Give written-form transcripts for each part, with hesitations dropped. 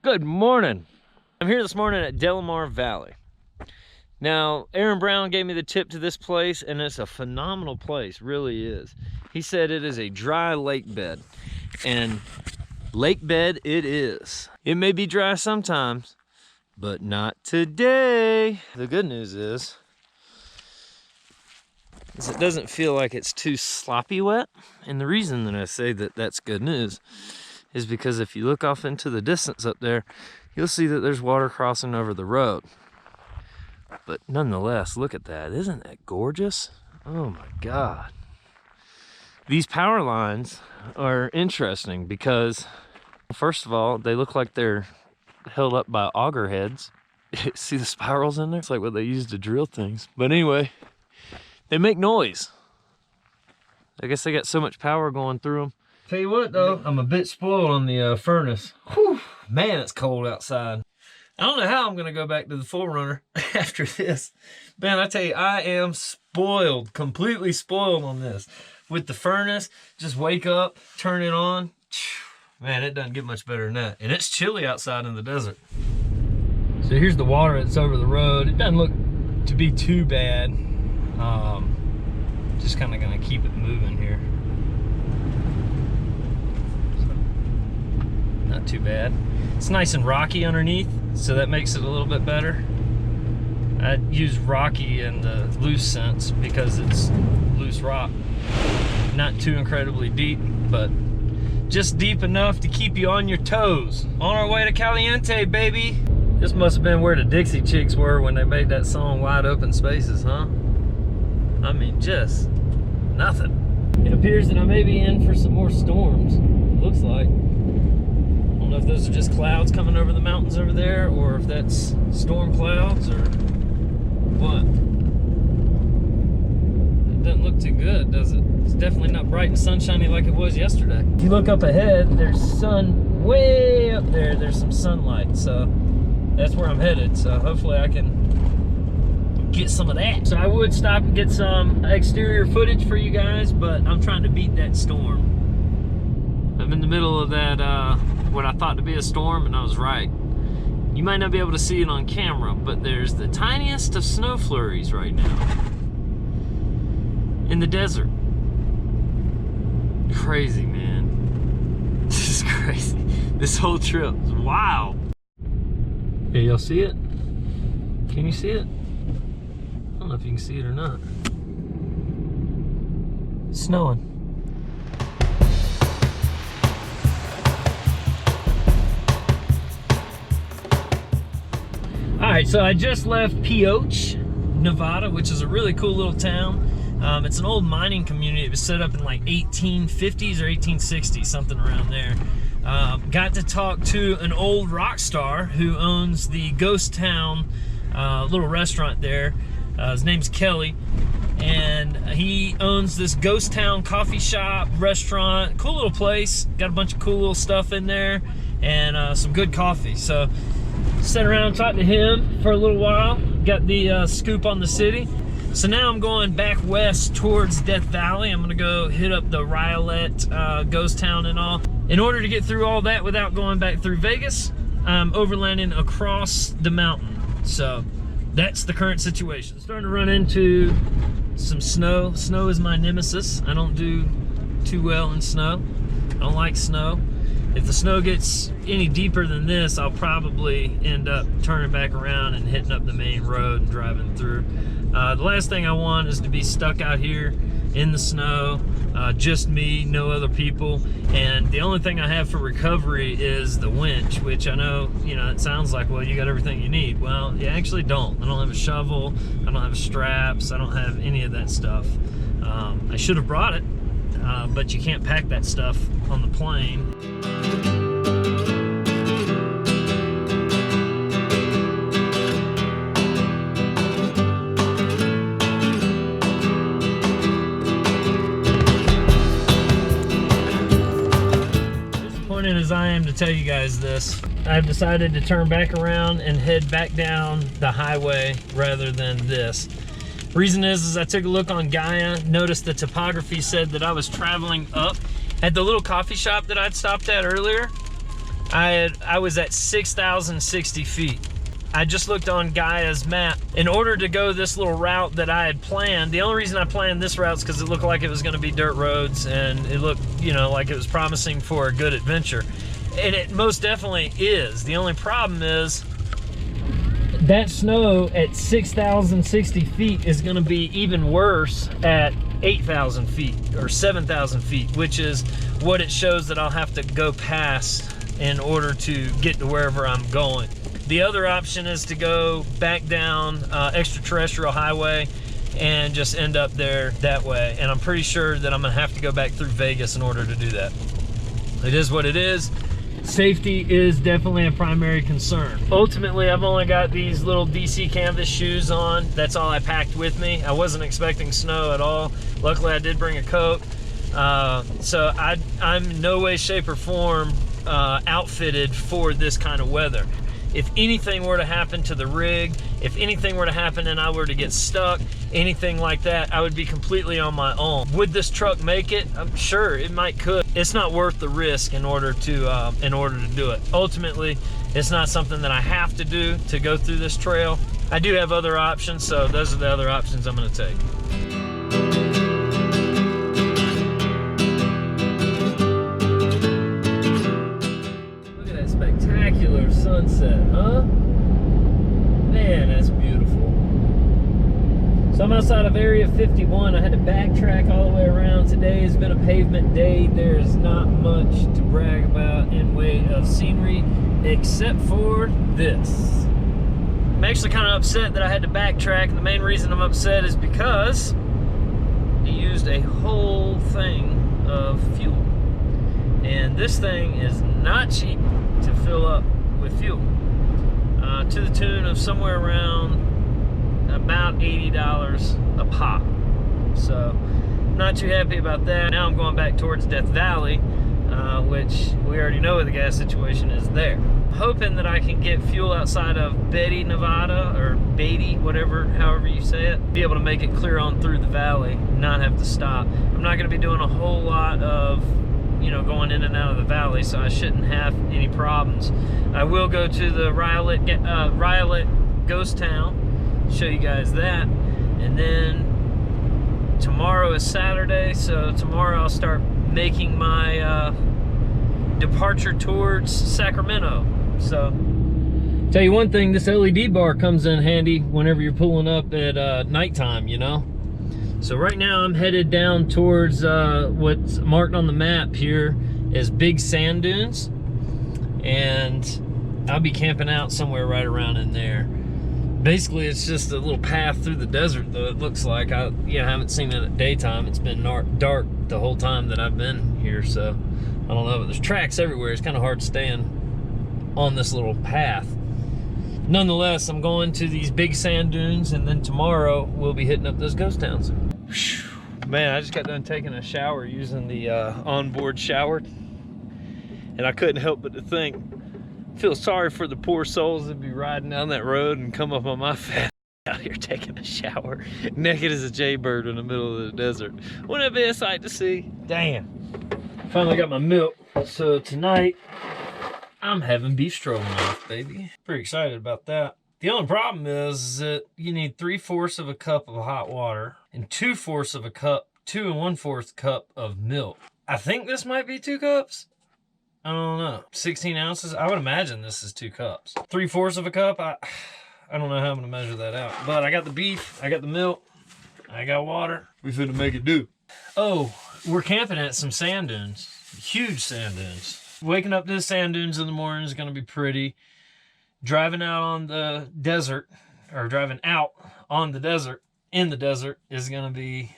Good morning. I'm here this morning at Delamar Valley. Now, Aaron Brown gave me the tip to this place, and it's a phenomenal place, really is. He said it is a dry lake bed, and lake bed it is. It may be dry sometimes, but not today. The good news is it doesn't feel like it's too sloppy wet, and the reason that I say that that's good news is because if you look off into the distance up there, you'll see that there's water crossing over the road. But nonetheless, look at that. Isn't that gorgeous? Oh my God. These power lines are interesting because, first of all, they look like they're held up by auger heads. See the spirals in there? It's like what they use to drill things. But anyway, they make noise. I guess they got so much power going through them. Tell you what though, I'm a bit spoiled on the furnace. Whew, man, it's cold outside. I don't know how I'm gonna go back to the 4Runner after this. Man, I tell you, I am spoiled, completely spoiled on this. With the furnace, just wake up, turn it on. Man, it doesn't get much better than that. And it's chilly outside in the desert. So here's the water that's over the road. It doesn't look to be too bad. Just kind of gonna keep it moving here. Not too bad. It's nice and rocky underneath, so that makes it a little bit better. I use rocky in the loose sense because it's loose rock. Not too incredibly deep, but just deep enough to keep you on your toes. On our way to Caliente, baby. This must have been where the Dixie Chicks were when they made that song Wide Open Spaces, huh? I mean, just nothing. It appears that I may be in for some more storms. Looks like. I don't know if those are just clouds coming over the mountains over there, or if that's storm clouds, or what. It doesn't look too good, does it? It's definitely not bright and sunshiny like it was yesterday. If you look up ahead, there's sun way up there. There's some sunlight, so that's where I'm headed. So hopefully I can get some of that. So I would stop and get some exterior footage for you guys, but I'm trying to beat that storm. I'm in the middle of that, what I thought to be a storm, and I was right. You might not be able to see it on camera, but there's the tiniest of snow flurries right now in the desert. Crazy, man. This is crazy. This whole trip is wild. Hey, y'all see it? Can you see it? I don't know if you can see it or not. It's snowing. All right, so I just left Pioche, Nevada, which is a really cool little town. It's an old mining community. It was set up in like 1850s or 1860s, something around there. Got to talk to an old rock star who owns the Ghost Town little restaurant there. His name's Kelly, and he owns this Ghost Town coffee shop, restaurant, cool little place. Got a bunch of cool little stuff in there, and some good coffee. So sat around and talked to him for a little while. Got the scoop on the city. So now I'm going back west towards Death Valley. I'm gonna go hit up the Riolet, Ghost Town and all. In order to get through all that without going back through Vegas, I'm overlanding across the mountain. So that's the current situation. Starting to run into some snow. Snow is my nemesis. I don't do too well in snow. I don't like snow. If the snow gets any deeper than this, I'll probably end up turning back around and hitting up the main road and driving through. The last thing I want is to be stuck out here in the snow, just me, no other people. And the only thing I have for recovery is the winch, which I know, it sounds like, well, you got everything you need. Well, you actually don't. I don't have a shovel, I don't have straps, I don't have any of that stuff. I should have brought it, but you can't pack that stuff on the plane. As I am to tell you guys this, I've decided to turn back around and head back down the highway rather than this. Reason is I took a look on Gaia, noticed the topography said that I was traveling up. At the little coffee shop that I'd stopped at earlier, I was at 6,060 feet. I just looked on Gaia's map. In order to go this little route that I had planned, the only reason I planned this route is because it looked like it was going to be dirt roads, and it looked, you know, like it was promising for a good adventure. And it most definitely is. The only problem is that snow at 6,060 feet is going to be even worse at 8,000 feet or 7,000 feet, which is what it shows that I'll have to go past in order to get to wherever I'm going. The other option is to go back down extraterrestrial highway and just end up there that way. And I'm pretty sure that I'm gonna have to go back through Vegas in order to do that. It is what it is. Safety is definitely a primary concern. Ultimately, I've only got these little DC canvas shoes on. That's all I packed with me. I wasn't expecting snow at all. Luckily, I did bring a coat. So I'm in no way, shape, or form outfitted for this kind of weather. If anything were to happen to the rig, if anything were to happen and I were to get stuck, anything like that, I would be completely on my own. Would this truck make it? I'm sure it could. It's not worth the risk in order to do it. Ultimately, it's not something that I have to do to go through this trail. I do have other options, so those are the other options I'm gonna take. Spectacular sunset, huh? Man, that's beautiful. So I'm outside of Area 51. I had to backtrack all the way around. Today has been a pavement day. There's not much to brag about in way of scenery except for this. I'm actually kind of upset that I had to backtrack, and the main reason I'm upset is because I used a whole thing of fuel. And this thing is not cheap to fill up with fuel, to the tune of somewhere around about $80 a pop. So not too happy about that. Now I'm going back towards Death Valley, which we already know what the gas situation is there. Hoping that I can get fuel outside of Beatty, Nevada, or Beatty, however you say it, be able to make it clear on through the valley, not have to stop. I'm not going to be doing a whole lot of, you know, going in and out of the valley, so I shouldn't have any problems. I will go to the 𝐼𝐧 ghost town, show you guys that, and then tomorrow is Saturday, so tomorrow I'll start making my departure towards Sacramento. So, tell you one thing, this LED bar comes in handy whenever you're pulling up at nighttime, you know. So right now I'm headed down towards what's marked on the map here as Big Sand Dunes, and I'll be camping out somewhere right around in there. Basically, it's just a little path through the desert, though it looks like. I haven't seen it at daytime. It's been dark the whole time that I've been here, so I don't know, but there's tracks everywhere. It's kind of hard staying on this little path. Nonetheless, I'm going to these Big Sand Dunes, and then tomorrow we'll be hitting up those ghost towns. Man, I just got done taking a shower using the onboard shower, and I couldn't help but to think, feel sorry for the poor souls that be riding down that road and come up on my fat out here taking a shower, naked as a jaybird in the middle of the desert. Wouldn't it be a sight to see? Damn. Finally got my milk, so tonight I'm having beef stroganoff, baby. Pretty excited about that. The only problem is that you need 3/4 of a cup of hot water and 2/4 of a cup, 2 1/4 cup of milk. I think this might be 2 cups. I don't know. 16 ounces. I would imagine this is 2 cups. 3/4 of a cup. I don't know how I'm gonna measure that out. But I got the beef. I got the milk. I got water. We finna make it do. Oh, we're camping at some sand dunes. Huge sand dunes. Waking up to the sand dunes in the morning is going to be pretty. Driving out on the desert, or driving out on the desert, in the desert, is going to be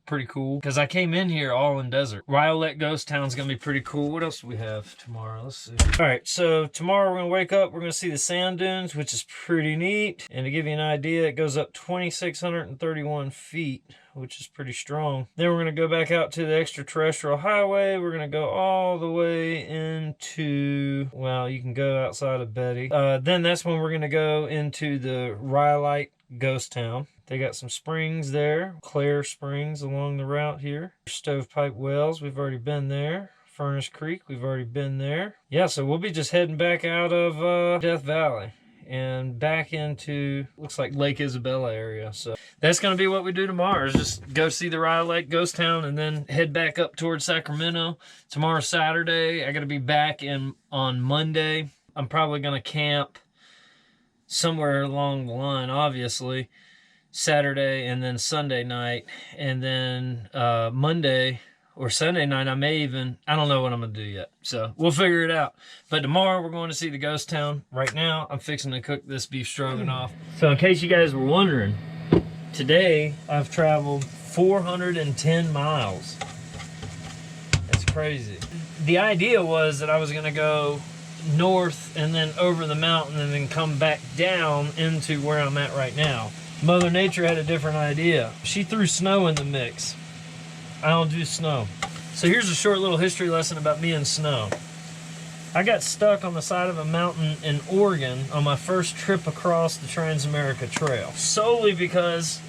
pretty cool. Because I came in here all in desert. 𝐼𝐧 ghost town is going to be pretty cool. What else do we have tomorrow? Let's see. All right, so tomorrow we're going to wake up. We're going to see the sand dunes, which is pretty neat. And to give you an idea, it goes up 2,631 feet, which is pretty strong. Then we're going to go back out to the extraterrestrial highway. We're going to go all the way into, well, you can go outside of Beatty. Then that's when we're going to go into the 𝐼𝐧 ghost town. They got some springs there, Claire Springs along the route here. Stovepipe wells, we've already been there. Furnace Creek. We've already been there. Yeah, so we'll be just heading back out of Death Valley and back into, looks like Lake Isabella area. So that's going to be what we do tomorrow, is just go see the Rye Lake Ghost Town and then head back up towards Sacramento. Tomorrow's Saturday. I got to be back in on Monday. I'm probably going to camp somewhere along the line, obviously, Saturday and then Sunday night. And then Monday or Sunday night, I don't know what I'm going to do yet. So we'll figure it out. But tomorrow we're going to see the ghost town. Right now, I'm fixing to cook this beef stroganoff. So in case you guys were wondering, today I've traveled 410 miles. That's crazy. The idea was that I was going to go north and then over the mountain and then come back down into where I'm at right now. Mother Nature had a different idea. She threw snow in the mix. I don't do snow. So here's a short little history lesson about me and snow. I got stuck on the side of a mountain in Oregon on my first trip across the Trans-America Trail, solely because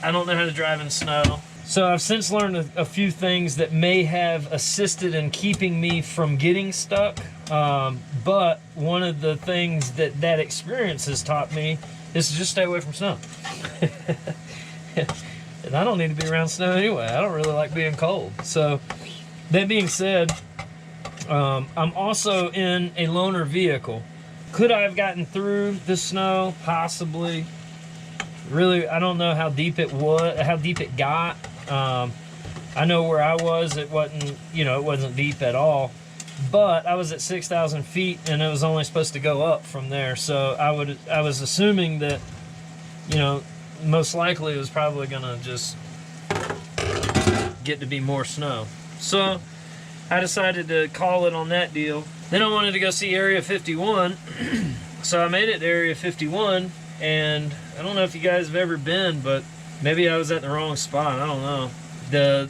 I don't know how to drive in snow. So I've since learned a few things that may have assisted in keeping me from getting stuck. But one of the things that experience has taught me is to just stay away from snow. And I don't need to be around snow anyway. I don't really like being cold. So that being said, I'm also in a loaner vehicle. Could I have gotten through the snow? Possibly. Really, I don't know how deep it was, how deep it got. I know where I was, it wasn't deep at all. But I was at 6,000 feet and it was only supposed to go up from there. So I was assuming that, most likely it was probably gonna just get to be more snow. So I decided to call it on that deal. Then I wanted to go see Area 51. So I made it to Area 51, and I don't know if you guys have ever been, but maybe I was at the wrong spot. I don't know. The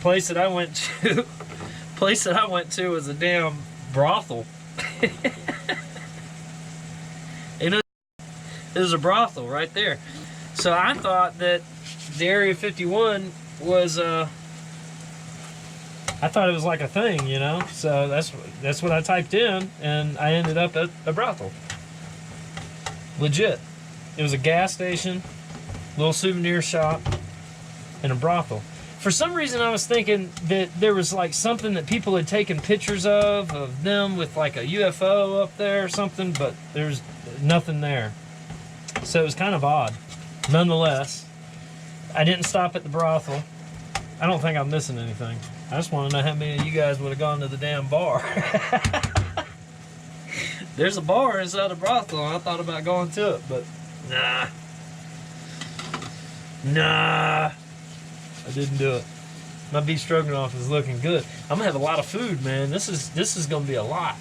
place that I went to was a damn brothel. It was a brothel right there. So I thought that the Area 51 was I thought it was like a thing, So that's what I typed in, and I ended up at a brothel. Legit. It was a gas station, little souvenir shop, and a brothel. For some reason, I was thinking that there was like something that people had taken pictures of them with like a UFO up there or something, but there's nothing there. So it was kind of odd. Nonetheless, I didn't stop at the brothel. I don't think I'm missing anything. I just want to know how many of you guys would have gone to the damn bar. There's a bar inside a brothel, and I thought about going to it, but nah. I didn't do it. My beef stroganoff is looking good. I'm gonna have a lot of food, man. This is gonna be a lot.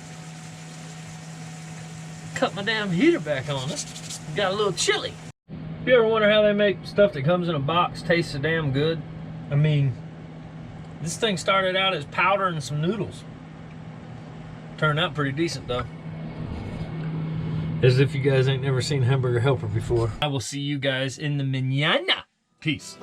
Cut my damn heater back on. This got a little chilly. You ever wonder how they make stuff that comes in a box taste so damn good? I mean, this thing started out as powder and some noodles. Turned out pretty decent though. As if you guys ain't never seen Hamburger Helper before. I will see you guys in the mañana. Peace.